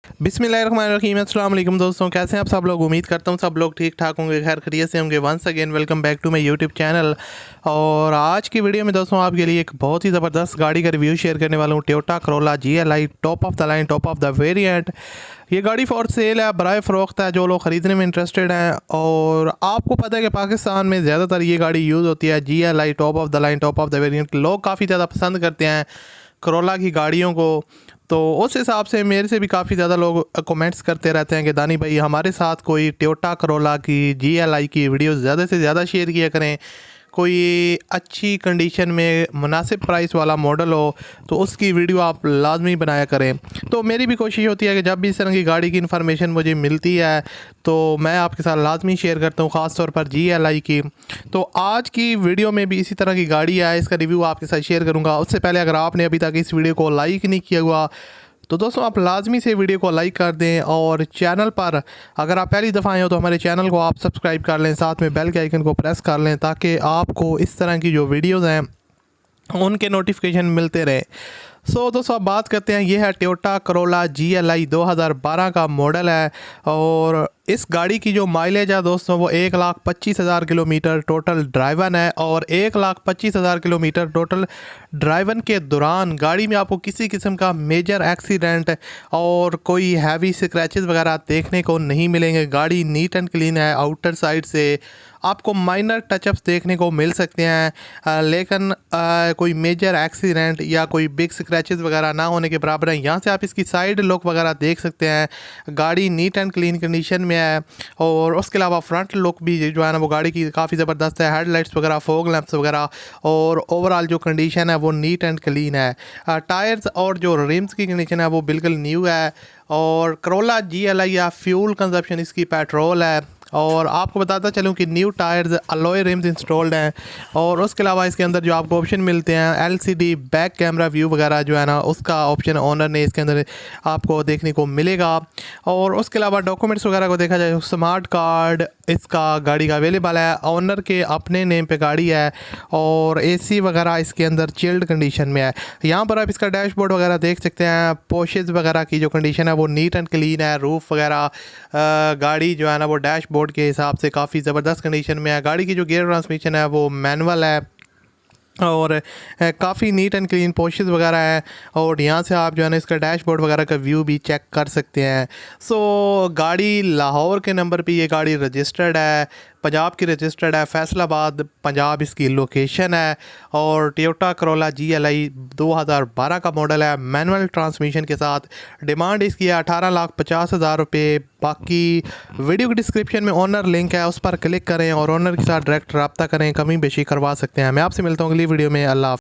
बिस्मिल्लाहिर्रहमानिर्रहीम। अस्सलाम वालेकुम दोस्तों, कैसे हैं आप सब लोग। उम्मीद करता हूँ सब लोग ठीक ठाक होंगे, खैर खैरियत से होंगे। Once again welcome back to my YouTube channel. और आज की वीडियो में दोस्तों आपके लिए एक बहुत ही ज़बरदस्त गाड़ी का रिव्यू शेयर करने वाला हूँ। Toyota Corolla GLI, top of the line, top of the variant. ये गाड़ी फॉर सेल है, बराए फ़रोख्त है, जो लोग ख़रीदने में इंटरेस्टेड हैं। और आपको पता है कि पाकिस्तान में ज़्यादातर ये गाड़ी यूज़ होती है, GLI, top of the line, top of the variant. लोग काफ़ी ज़्यादा पसंद करते हैं करोला की गाड़ियों को। तो उस हिसाब से मेरे से भी काफ़ी ज़्यादा लोग कमेंट्स करते रहते हैं कि दानी भाई हमारे साथ कोई टोयोटा करोला की GLI की वीडियो ज़्यादा से ज़्यादा शेयर किया करें। कोई अच्छी कंडीशन में मुनासिब प्राइस वाला मॉडल हो तो उसकी वीडियो आप लाजमी बनाया करें। तो मेरी भी कोशिश होती है कि जब भी इस तरह की गाड़ी की इन्फॉर्मेशन मुझे मिलती है तो मैं आपके साथ लाजमी शेयर करता हूँ, ख़ास तौर पर GLI की। तो आज की वीडियो में भी इसी तरह की गाड़ी है, इसका रिव्यू आपके साथ शेयर करूँगा। उससे पहले अगर आपने अभी तक इस वीडियो को लाइक नहीं किया हुआ तो दोस्तों आप लाजमी से वीडियो को लाइक कर दें, और चैनल पर अगर आप पहली दफ़ा आए हो तो हमारे चैनल को आप सब्सक्राइब कर लें, साथ में बेल के आइकन को प्रेस कर लें ताकि आपको इस तरह की जो वीडियोज़ हैं उनके नोटिफिकेशन मिलते रहे। दोस्तों आप बात करते हैं, ये है टोयोटा करोला GLI 2012 का मॉडल है। और इस गाड़ी की जो माइलेज है दोस्तों वो 1,25,000 किलोमीटर टोटल ड्राइवन है। और 1,25,000 किलोमीटर टोटल ड्राइवन के दौरान गाड़ी में आपको किसी किस्म का मेजर एक्सीडेंट और कोई हैवी स्क्रैचेस वगैरह देखने को नहीं मिलेंगे। गाड़ी नीट एंड क्लीन है, आउटर साइड से आपको माइनर टचअप्स देखने को मिल सकते हैं, लेकिन कोई मेजर एक्सीडेंट या कोई बिग स्क्रैचेस वगैरह ना होने के बराबर है। यहाँ से आप इसकी साइड लुक वगैरह देख सकते हैं, गाड़ी नीट एंड क्लीन कंडीशन में है। और उसके अलावा फ्रंट लुक भी जो है ना वो गाड़ी की काफ़ी ज़बरदस्त है, हेडलाइट्स वगैरह, फॉग लैंप्स वगैरह, और ओवरऑल जो कंडीशन है वो नीट एंड क्लीन है। टायर्स और जो रिम्स की कंडीशन है वो बिल्कुल न्यू है। और करोला GLI या फ्यूल कंजप्शन इसकी पेट्रोल है। और आपको बताता चलूँ कि new tyres, alloy RIMS installed हैं। और उसके अलावा इसके अंदर जो आपको ऑप्शन मिलते हैं LCD बैक कैमरा व्यू वगैरह जो है ना उसका ऑप्शन ओनर ने इसके अंदर आपको देखने को मिलेगा। और उसके अलावा डॉक्यूमेंट्स वगैरह को देखा जाए, स्मार्ट कार्ड इसका गाड़ी का अवेलेबल है, ओनर के अपने नेम पे गाड़ी है। और AC वगैरह इसके अंदर चिल्ड कंडीशन में है। यहाँ पर आप इसका डैशबोर्ड वगैरह देख सकते हैं। पोशेज़ वगैरह की जो कंडीशन है वो नीट एंड क्लीन है। रूफ़ वगैरह गाड़ी जो है ना वो डैशबोर्ड के हिसाब से काफ़ी ज़बरदस्त कंडीशन में है। गाड़ी की जो गियर ट्रांसमिशन है वो मैनुअल है और काफ़ी नीट एंड क्लीन पोशेस वगैरह है। और यहाँ से आप जो है ना इसका डैशबोर्ड वगैरह का व्यू भी चेक कर सकते हैं। गाड़ी लाहौर के नंबर पे ये गाड़ी रजिस्टर्ड है, पंजाब की रजिस्टर्ड है, फैसलाबाद पंजाब इसकी लोकेशन है। और टोयोटा करोला GLI 2012 का मॉडल है, मैनुअल ट्रांसमिशन के साथ। डिमांड इसकी है 18,50,000 रुपये। बाकी वीडियो की डिस्क्रिप्शन में ओनर लिंक है, उस पर क्लिक करें और ओनर के साथ डायरेक्ट रब्ता करें, कमी बेशी करवा सकते हैं। मैं आपसे मिलता हूँ अगली वीडियो में। अल्लाह।